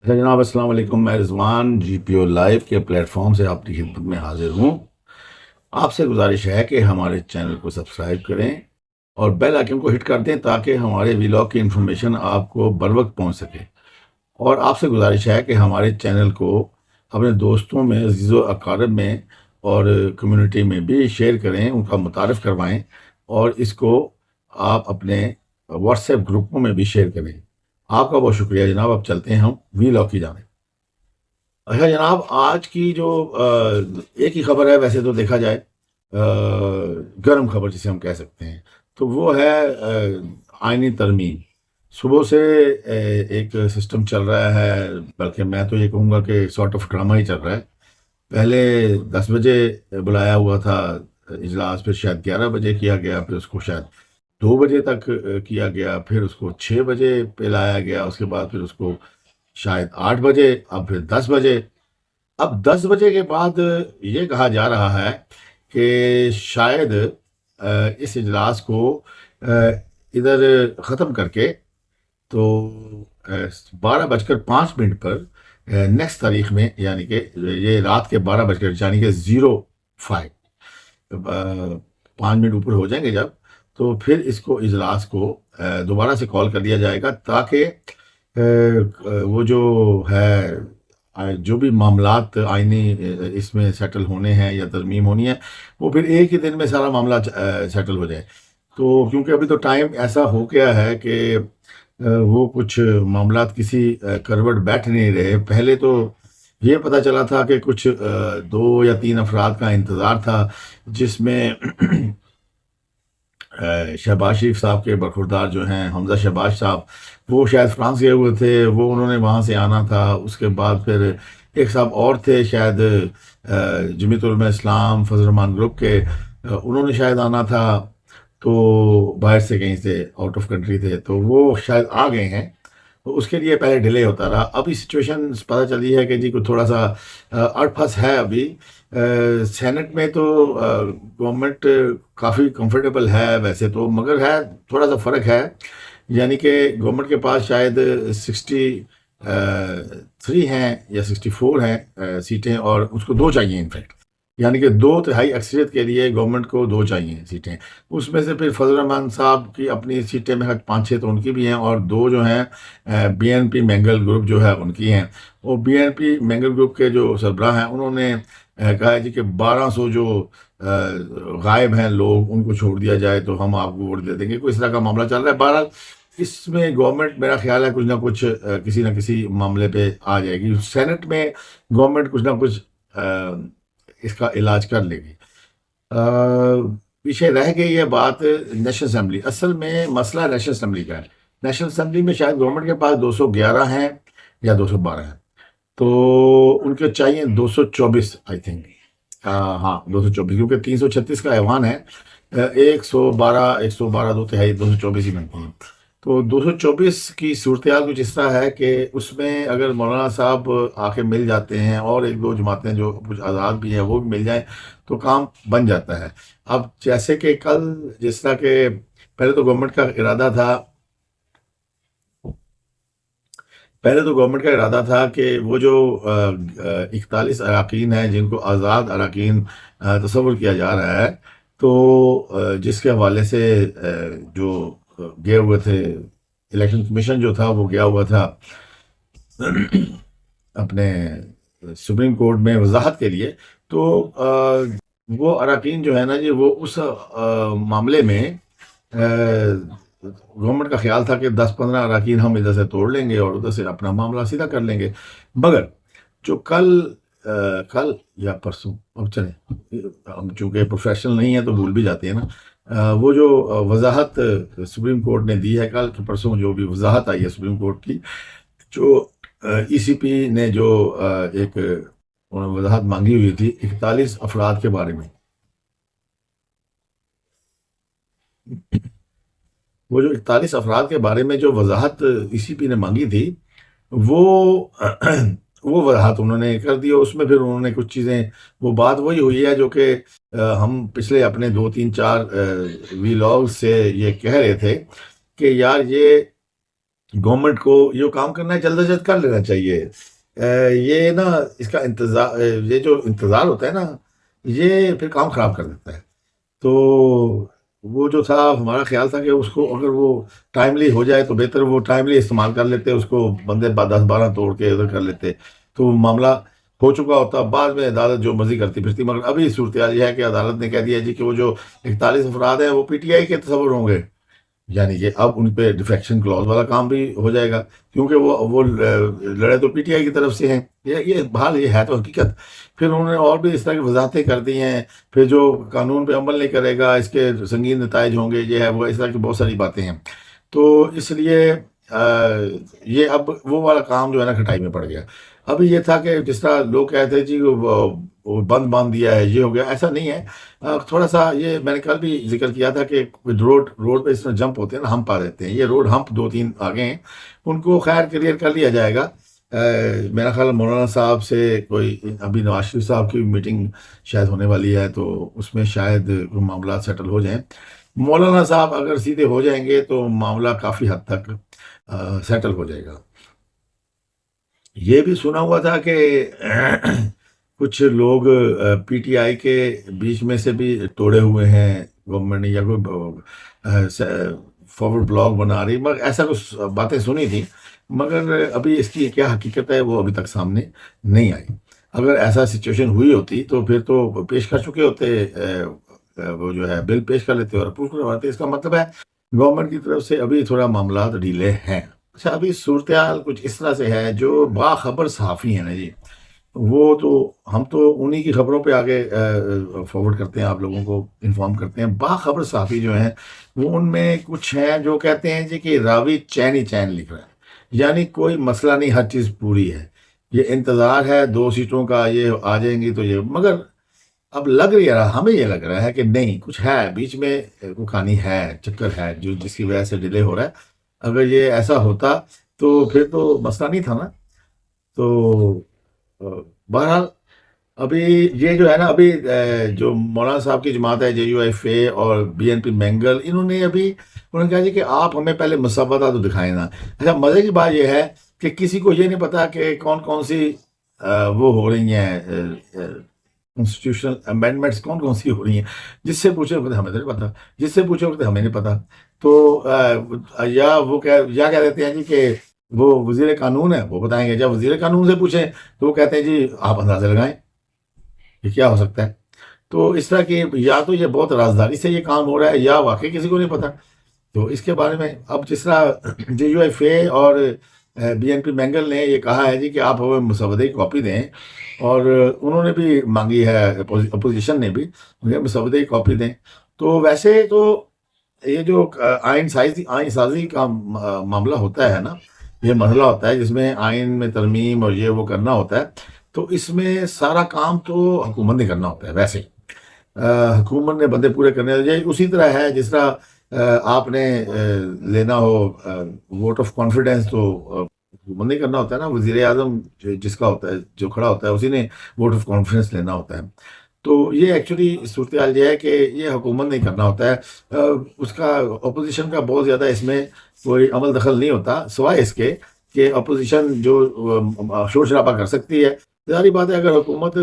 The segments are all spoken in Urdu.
جناب السلام علیکم. میں رضوان جی پی او لائیو کے پلیٹ فارم سے آپ کی خدمت میں حاضر ہوں. آپ سے گزارش ہے کہ ہمارے چینل کو سبسکرائب کریں اور بیل آئکن کو ہٹ کر دیں تاکہ ہمارے ویلاگ کی انفارمیشن آپ کو بر وقت پہنچ سکے. اور آپ سے گزارش ہے کہ ہمارے چینل کو اپنے دوستوں میں، عزیز و اقارب میں اور کمیونٹی میں بھی شیئر کریں، ان کا متعارف کروائیں، اور اس کو آپ اپنے واٹس ایپ گروپوں میں بھی شیئر کریں. آپ کا بہت شکریہ جناب. اب چلتے ہیں ہم ویلاگ کی جانب. اچھا جناب، آج کی جو ایک ہی خبر ہے ویسے تو دیکھا جائے، گرم خبر جسے ہم کہہ سکتے ہیں، تو وہ ہے آئینی ترمیم. صبح سے ایک سسٹم چل رہا ہے، بلکہ میں تو یہ کہوں گا کہ سارٹ آف ڈرامہ ہی چل رہا ہے. پہلے 10 بجے بلایا ہوا تھا اجلاس، پھر شاید 11 بجے کیا گیا، پھر اس کو شاید 2 بجے تک کیا گیا، پھر اس کو 6 بجے پہ لایا گیا، اس کے بعد پھر اس کو شاید 8 بجے، اب پھر 10 بجے. اب 10 بجے کے بعد یہ کہا جا رہا ہے کہ شاید اس اجلاس کو ادھر ختم کر کے تو 12:05 پر نیکسٹ تاریخ میں، یعنی کہ یہ رات کے 12 بج کر، یعنی کہ 05، 5 منٹ اوپر ہو جائیں گے جب، تو پھر اس کو اجلاس کو دوبارہ سے کال کر دیا جائے گا، تاکہ وہ جو ہے جو بھی معاملات آئینی اس میں سیٹل ہونے ہیں یا ترمیم ہونی ہے، وہ پھر ایک ہی دن میں سارا معاملہ سیٹل ہو جائے. تو کیونکہ ابھی تو ٹائم ایسا ہو گیا ہے کہ وہ کچھ معاملات کسی کروٹ بیٹھ نہیں رہے. پہلے تو یہ پتہ چلا تھا کہ کچھ 2 یا 3 افراد کا انتظار تھا، جس میں شہباز شریف صاحب کے برخوردار جو ہیں حمزہ شہباز صاحب، وہ شاید فرانس گئے ہوئے تھے، وہ انہوں نے وہاں سے آنا تھا. اس کے بعد پھر ایک صاحب اور تھے شاید جمیعت علماء اسلام فضل الرحمان گروپ کے، انہوں نے شاید آنا تھا، تو باہر سے کہیں سے آؤٹ آف کنٹری تھے، تو وہ شاید آ گئے ہیں. تو اس کے لیے پہلے ڈیلے ہوتا رہا. ابھی سچویشن پتہ چلی ہے کہ جی کو تھوڑا سا اڑ پھنس ہے ابھی. سینٹ میں تو گورنمنٹ کافی کمفرٹیبل ہے ویسے تو، مگر ہے تھوڑا سا فرق ہے. یعنی کہ گورنمنٹ کے پاس شاید 63 ہیں یا 64 ہیں سیٹیں، اور اس کو 2 چاہیے انفیکٹ. یعنی کہ 2 تہائی اکثریت کے لیے گورنمنٹ کو 2 چاہیے سیٹیں. اس میں سے پھر فضل الرحمان صاحب کی اپنی سیٹیں میں 5-6 تو ان کی بھی ہیں، اور 2 جو ہیں B N P Mengal group جو ہے ان کی ہیں. اور B N P Mengal group کے جو سربراہ ہیں، انہوں نے کہا ہے جی کہ 1200 جو غائب ہیں لوگ، ان کو چھوڑ دیا جائے تو ہم آپ کو ووٹ دے دیں گے. کوئی اس طرح کا معاملہ چل رہا ہے. بہرحال اس میں گورنمنٹ میرا خیال ہے کچھ نہ کچھ کسی نہ کسی معاملے پہ آ جائے گی. سینٹ میں گورنمنٹ کچھ نہ کچھ اس کا علاج کر لے گی. پیچھے رہ گئی ہے بات نیشنل اسمبلی. اصل میں مسئلہ نیشنل اسمبلی کا ہے. نیشنل اسمبلی میں شاید گورنمنٹ کے پاس 211 ہیں یا 212 ہیں، تو ان کے چاہیے 224 آئی تھنک. ہاں 224، کیونکہ 336 کا ایوان ہے. 112 2 تہائی 224 ہی بنتی ہیں. تو 224 کی صورتحال کچھ اس طرح ہے کہ اس میں اگر مولانا صاحب آ کے مل جاتے ہیں، اور 1-2 جماعتیں جو کچھ آزاد بھی ہیں وہ بھی مل جائیں، تو کام بن جاتا ہے. اب جیسے کہ کل جس طرح کہ پہلے تو گورنمنٹ کا ارادہ تھا کہ وہ جو 41 اراکین ہیں جن کو آزاد اراکین تصور کیا جا رہا ہے، تو جس کے حوالے سے جو گئے ہوئے تھے، الیکشن کمیشن جو تھا وہ گیا ہوا تھا اپنے سپریم کورٹ میں وضاحت کے لیے. تو وہ اراکین جو ہے نا جی، وہ اس معاملے میں گورنمنٹ کا خیال تھا کہ 10-15 اراکین ہم ادھر سے توڑ لیں گے اور ادھر سے اپنا معاملہ سیدھا کر لیں گے. مگر جو کل یا پرسوں، اب چلیں ہم چونکہ پروفیشنل نہیں ہیں تو بھول بھی جاتے ہیں نا، وہ جو وضاحت سپریم کورٹ نے دی ہے کل کہ پرسوں، جو بھی وضاحت آئی ہے سپریم کورٹ کی، جو ای سی پی نے جو ایک انہوں نے وضاحت مانگی ہوئی تھی 41 افراد کے بارے میں. وہ جو 41 افراد کے بارے میں جو وضاحت ای سی پی نے مانگی تھی، وہ وہ وضاحت انہوں نے کر دی. اور اس میں پھر انہوں نے کچھ چیزیں، وہ بات وہی ہوئی ہے جو کہ ہم پچھلے اپنے 2-3-4 وی لاگ سے یہ کہہ رہے تھے کہ یار گورنمنٹ کو یہ کام کرنا ہے جلد از جلد کر لینا چاہیے. یہ نا اس کا انتظار، یہ جو انتظار ہوتا ہے نا، یہ پھر کام خراب کر دیتا ہے. تو وہ جو تھا ہمارا خیال تھا کہ اس کو اگر وہ ٹائملی ہو جائے تو بہتر، وہ ٹائملی استعمال کر لیتے، اس کو بندے 10-12 توڑ کے ادھر کر لیتے تو معاملہ ہو چکا ہوتا. بعد میں عدالت جو مرضی کرتی پھرتی. مگر ابھی صورتحال یہ ہے کہ عدالت نے کہہ دیا جی کہ وہ جو 41 افراد ہیں وہ پی ٹی آئی کے تصور ہوں گے، یعنی کہ اب ان پہ ڈیفیکشن کلوز والا کام بھی ہو جائے گا، کیونکہ وہ لڑے تو پی ٹی آئی کی طرف سے ہیں. یہ بحال یہ ہے تو حقیقت. پھر انہوں نے اور بھی اس طرح کی وضاحتیں کر دی ہیں. پھر جو قانون پہ عمل نہیں کرے گا اس کے سنگین نتائج ہوں گے، یہ ہے وہ، اس طرح کی بہت ساری باتیں ہیں. تو اس لیے یہ اب وہ والا کام جو ہے نا کھٹائی میں پڑ گیا. ابھی یہ تھا کہ جس طرح لوگ کہتے ہیں جی وہ بند باندھ دیا ہے، یہ ہو گیا، ایسا نہیں ہے. تھوڑا سا یہ میں نے کل بھی ذکر کیا تھا کہ روڈ پہ اس طرح جمپ ہوتے ہیں نا، ہمپ آ دیتے ہیں. یہ روڈ ہمپ 2-3 آگے ہیں، ان کو خیر کلیئر کر لیا جائے گا. میرا خیال مولانا صاحب سے کوئی ابھی نواز شریف صاحب کی میٹنگ شاید ہونے والی ہے، تو اس میں شاید معاملات سیٹل ہو جائیں. مولانا صاحب اگر سیدھے ہو جائیں گے تو معاملہ کافی حد تک سیٹل ہو جائے گا. یہ بھی سنا ہوا تھا کہ کچھ لوگ پی ٹی آئی کے بیچ میں سے بھی توڑے ہوئے ہیں گورنمنٹ نے، یا کوئی فارورڈ بلاگ بنا رہی، مگر ایسا کچھ باتیں سنی تھی. مگر ابھی اس کی کیا حقیقت ہے وہ ابھی تک سامنے نہیں آئی. اگر ایسا سچویشن ہوئی ہوتی تو پھر تو پیش کر چکے ہوتے، وہ جو ہے بل پیش کر لیتے اور اپروو کرواتے. اس کا مطلب ہے گورنمنٹ کی طرف سے ابھی تھوڑا معاملات ڈیلے ہیں. اچھا، ابھی صورتحال کچھ اس طرح سے ہے، جو باخبر صحافی ہیں نا جی، وہ تو ہم تو انہی کی خبروں پہ آگے فارورڈ کرتے ہیں، آپ لوگوں کو انفارم کرتے ہیں. باخبر صحافی جو ہیں وہ ان میں کچھ ہیں جو کہتے ہیں جی کہ راوی چین ہی چین لکھ رہا ہے، یعنی کوئی مسئلہ نہیں، ہر چیز پوری ہے، یہ انتظار ہے 2 سیٹوں کا، یہ آ جائیں گی تو یہ. مگر اب لگ رہا ہمیں یہ لگ رہا ہے کہ نہیں، کچھ ہے بیچ میں، کوئی کہانی ہے، چکر ہے جو جس کی وجہ سے ڈیلے ہو رہا ہے. اگر یہ ایسا ہوتا تو پھر تو مسئلہ نہیں تھا نا. تو بہرحال ابھی یہ جو ہے نا، ابھی جو مولانا صاحب کی جماعت ہے JUIF اور BNP مینگل، انہوں نے کہا جی کہ آپ ہمیں پہلے مسودہ تو دکھائیں نا. اچھا، مزے کی بات یہ ہے کہ کسی کو یہ نہیں پتا کہ کون کون سی وہ ہو رہی ہیں کانسٹیٹیوشنل امینڈمنٹس، کون کون سی ہو رہی ہیں. جس سے پوچھے وقت ہمیں نہیں پتا، جس سے پوچھے وقت ہمیں نہیں پتا. تو یا وہ کیا کہہ دیتے ہیں جی کہ وہ وزیر قانون ہے، وہ بتائیں گے. جب وزیر قانون سے پوچھیں تو وہ کہتے ہیں جی آپ اندازے لگائیں یہ کیا ہو سکتا ہے. تو اس طرح کی یا تو یہ بہت رازداری سے یہ کام ہو رہا ہے، یا واقعی کسی کو نہیں پتا. تو اس کے بارے میں اب جس طرح JUIF اور BNP مینگل نے یہ کہا ہے جی کہ آپ ہمیں مسودے کی کاپی دیں، اور انہوں نے بھی مانگی ہے، اپوزیشن نے بھی مسودے کی کاپی دیں. تو ویسے تو یہ جو آئین سازی کا معاملہ ہوتا ہے نا، یہ مرحلہ ہوتا ہے جس میں آئین میں ترمیم اور یہ وہ کرنا ہوتا ہے، تو اس میں سارا کام تو حکومت نے کرنا ہوتا ہے. ویسے حکومت نے بندے پورے کرنے ہوتے ہیں. اسی طرح ہے جس طرح آپ نے لینا ہو ووٹ آف کانفیڈنس، تو حکومت نے کرنا ہوتا ہے نا. وزیر اعظم جس کا ہوتا ہے، جو کھڑا ہوتا ہے، اسی نے ووٹ آف کانفیڈنس لینا ہوتا ہے. تو یہ ایکچولی صورتحال یہ ہے کہ یہ حکومت نہیں کرنا ہوتا ہے. اس کا اپوزیشن کا بہت زیادہ اس میں کوئی عمل دخل نہیں ہوتا، سوائے اس کے کہ اپوزیشن جو شور شرابہ کر سکتی ہے. ظاہری بات ہے اگر حکومت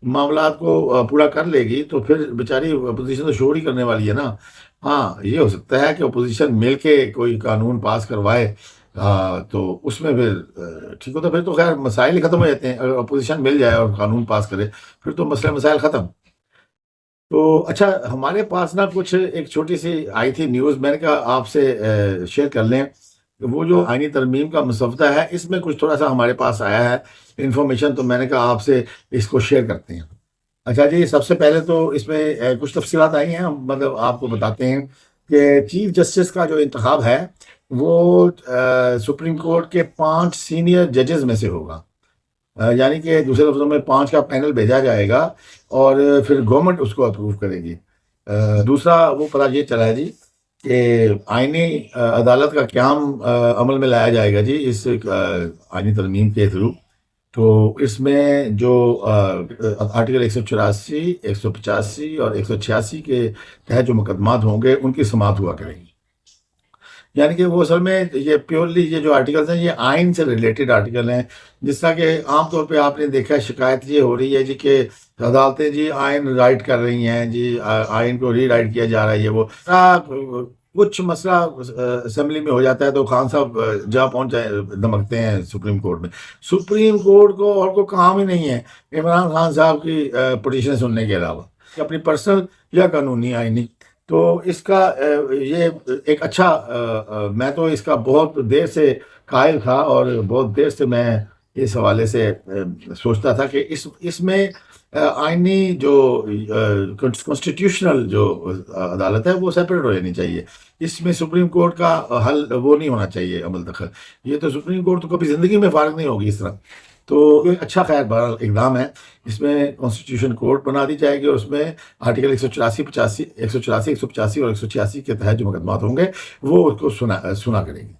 معاملات کو پورا کر لے گی تو پھر بیچاری اپوزیشن تو شور ہی کرنے والی ہے نا. ہاں، یہ ہو سکتا ہے کہ اپوزیشن مل کے کوئی قانون پاس کروائے، تو اس میں پھر ٹھیک ہوتا، پھر تو خیر مسائل ہی ختم ہو جاتے ہیں. اگر اپوزیشن مل جائے اور قانون پاس کرے پھر تو مسائل ختم. تو اچھا، ہمارے پاس نا کچھ ایک چھوٹی سی آئی تھی نیوز، میں نے کہا آپ سے شیئر کر لیں. وہ جو آئینی ترمیم کا مسودہ ہے، اس میں کچھ تھوڑا سا ہمارے پاس آیا ہے انفارمیشن، تو میں نے کہا آپ سے اس کو شیئر کرتے ہیں. اچھا جی، سب سے پہلے تو اس میں کچھ تفصیلات آئی ہیں، مطلب آپ کو بتاتے ہیں کہ چیف جسٹس کا جو انتخاب ہے وہ سپریم کورٹ کے 5 سینئر ججز میں سے ہوگا. یعنی کہ دوسرے لفظوں میں 5 کا پینل بھیجا جائے گا اور پھر گورنمنٹ اس کو اپروو کرے گی. دوسرا وہ پتہ یہ چلا ہے جی کہ آئینی عدالت کا قیام عمل میں لایا جائے گا جی اس آئینی ترمیم کے تھرو. تو اس میں جو آرٹیکل 184، 185 اور 186 کے تحت جو مقدمات ہوں گے ان کی سماعت ہوا کرے گی. یعنی کہ وہ اصل میں یہ پیورلی یہ جو آرٹیکلس ہیں یہ آئین سے ریلیٹڈ آرٹیکل ہیں. جس طرح کہ عام طور پہ آپ نے دیکھا شکایت یہ ہو رہی ہے جی کہ عدالتیں جی آئین رائٹ کر رہی ہیں جی، آئین کو ری رائٹ کیا جا رہا ہے یہ وہ. کچھ مسئلہ اسمبلی میں ہو جاتا ہے تو خان صاحب جہاں پہنچ جائے دھمکتے ہیں سپریم کورٹ میں. سپریم کورٹ کو اور کوئی کام ہی نہیں ہے عمران خان صاحب کی پٹیشن سننے کے علاوہ، اپنی پرسنل یا قانونی آئینی. تو اس کا یہ ایک اچھا میں تو اس کا بہت دیر سے قائل تھا اور بہت دیر سے میں اس حوالے سے سوچتا تھا کہ اس میں آئینی جو کانسٹیٹیوشنل جو عدالت ہے وہ سیپریٹ ہو جانی چاہیے. اس میں سپریم کورٹ کا حل وہ نہیں ہونا چاہیے عمل دخل. یہ تو سپریم کورٹ تو کبھی زندگی میں فارغ نہیں ہوگی اس طرح. تو ایک اچھا خیر بہرحال اقدام ہے. اس میں کانسٹیٹیوشن کورٹ بنا دی جائے گی اور اس میں آرٹیکل 184 185 اور 186 کے تحت جو مقدمات ہوں گے وہ اس کو سنا کریں گے.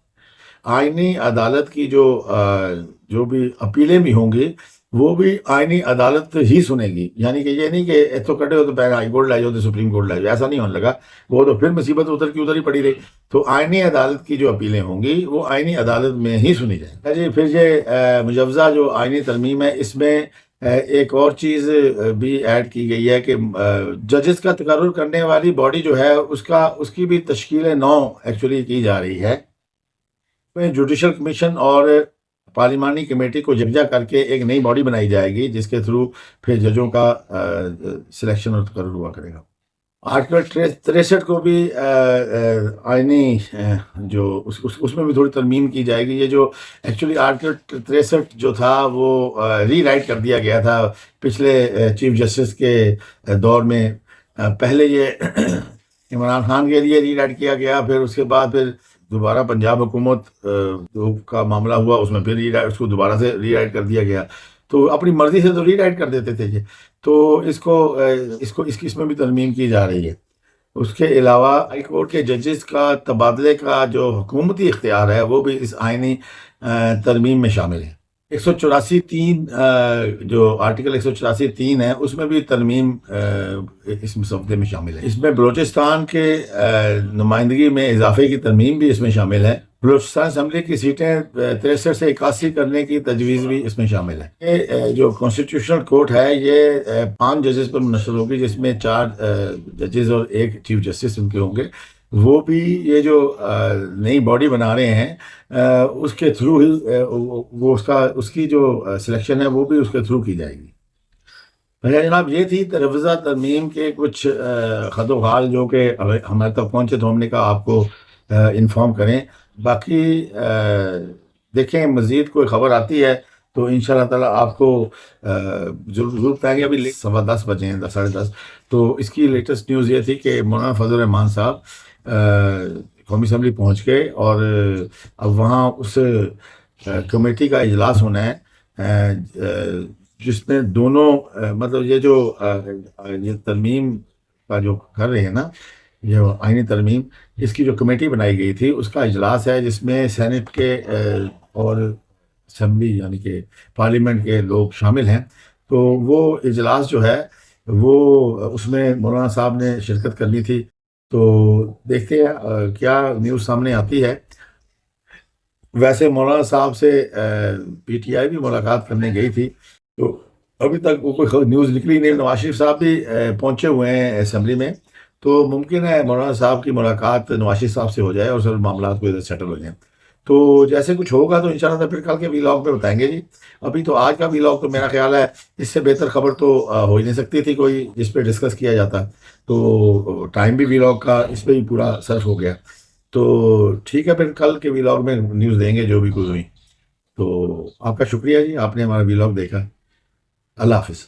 آئینی عدالت کی جو بھی اپیلیں بھی ہوں گی وہ بھی آئینی عدالت ہی سنے گی. یعنی کہ یہ نہیں کہ ایتھو کٹے ہو تو پہلے ہائی کورٹ لے جاؤ تو سپریم کورٹ لے جاؤ، ایسا نہیں ہونے لگا. وہ تو پھر مصیبت ادھر کی ادھر ہی پڑی رہی. تو آئینی عدالت کی جو اپیلیں ہوں گی وہ آئینی عدالت میں ہی سنی جائیں جی. پھر یہ مجوزہ جو آئینی ترمیم ہے اس میں ایک اور چیز بھی ایڈ کی گئی ہے کہ ججز کا تقرر کرنے والی باڈی جو ہے اس کی بھی تشکیل نو ایکچولی کی جا رہی ہے. جوڈیشل کمیشن اور پارلیمانی کمیٹی کو یکجا کر کے ایک نئی باڈی بنائی جائے گی جس کے تھرو پھر ججوں کا سلیکشن اور تقرر ہوا کرے گا. آرٹیکل 63 کو بھی آئینی جو اس میں بھی تھوڑی ترمیم کی جائے گی. یہ جو ایکچولی آرٹیکل 63 جو تھا وہ ری رائٹ کر دیا گیا تھا پچھلے چیف جسٹس کے دور میں. پہلے یہ عمران خان کے لیے ری رائٹ کیا گیا، پھر اس کے بعد پھر دوبارہ پنجاب حکومت کا معاملہ ہوا، اس میں پھر اس کو دوبارہ سے ری رائٹ کر دیا گیا. تو اپنی مرضی سے تو ری رائٹ کر دیتے تھے یہ. تو اس میں بھی ترمیم کی جا رہی ہے. اس کے علاوہ ہائی کورٹ کے ججز کا تبادلے کا جو حکومتی اختیار ہے وہ بھی اس آئینی ترمیم میں شامل ہے. 184(3) جو آرٹیکل 184(3) ہے اس میں بھی ترمیم اس مسودے میں شامل ہے. اس میں بلوچستان کے نمائندگی میں اضافے کی ترمیم بھی اس میں شامل ہے. بلوچستان اسمبلی کی سیٹیں 63 سے 81 کرنے کی تجویز بھی اس میں شامل ہے. یہ جو کانسٹیٹیوشنل کورٹ ہے یہ 5 ججز پر منحصر ہوگی جس میں 4 ججز اور 1 چیف جسٹس ان کے ہوں گے. وہ بھی یہ جو نئی باڈی بنا رہے ہیں اس کے تھرو ہی وہ اس کی جو سلیکشن ہے وہ بھی اس کے تھرو کی جائے گی. جناب یہ تھی تجویزہ ترمیم کے کچھ خط و خال جو کہ ہمارے تک پہنچے تو ہم نے کہا آپ کو انفارم کریں. باقی دیکھیں مزید کوئی خبر آتی ہے تو انشاءاللہ تعالیٰ آپ کو ضرور پائیں گے. ابھی 10:15 بجے ہیں 10:30. تو اس کی لیٹسٹ نیوز یہ تھی کہ مولانا فضل الرحمان صاحب قومی اسمبلی پہنچ گئے اور اب وہاں اس کمیٹی کا اجلاس ہونا ہے جس میں دونوں مطلب یہ جو یہ ترمیم کا جو کر رہے ہیں نا یہ آئینی ترمیم، اس کی جو کمیٹی بنائی گئی تھی اس کا اجلاس ہے جس میں سینٹ کے اور اسمبلی یعنی کہ پارلیمنٹ کے لوگ شامل ہیں. تو وہ اجلاس جو ہے وہ اس میں مولانا صاحب نے شرکت کرنی تھی. تو دیکھتے ہیں کیا نیوز سامنے آتی ہے. ویسے مولانا صاحب سے پی ٹی آئی بھی ملاقات کرنے گئی تھی تو ابھی تک وہ کوئی نیوز نکلی نہیں. نواز شریف صاحب بھی پہنچے ہوئے ہیں اسمبلی میں تو ممکن ہے مولانا صاحب کی ملاقات نواز شریف صاحب سے ہو جائے اور سب معاملات کو ادھر سیٹل ہو جائیں. تو جیسے کچھ ہوگا تو انشاءاللہ پھر کل کے ویلاگ میں بتائیں گے جی. ابھی تو آج کا ویلاگ تو میرا خیال ہے اس سے بہتر خبر تو ہو ہی نہیں سکتی تھی کوئی جس پہ ڈسکس کیا جاتا. تو ٹائم بھی ویلاگ کا اس پہ ہی پورا صرف ہو گیا. تو ٹھیک ہے پھر کل کے ویلاگ میں نیوز دیں گے جو بھی کوئی ہوئی. تو آپ کا شکریہ جی، آپ نے ہمارا ویلاگ دیکھا. اللہ حافظ.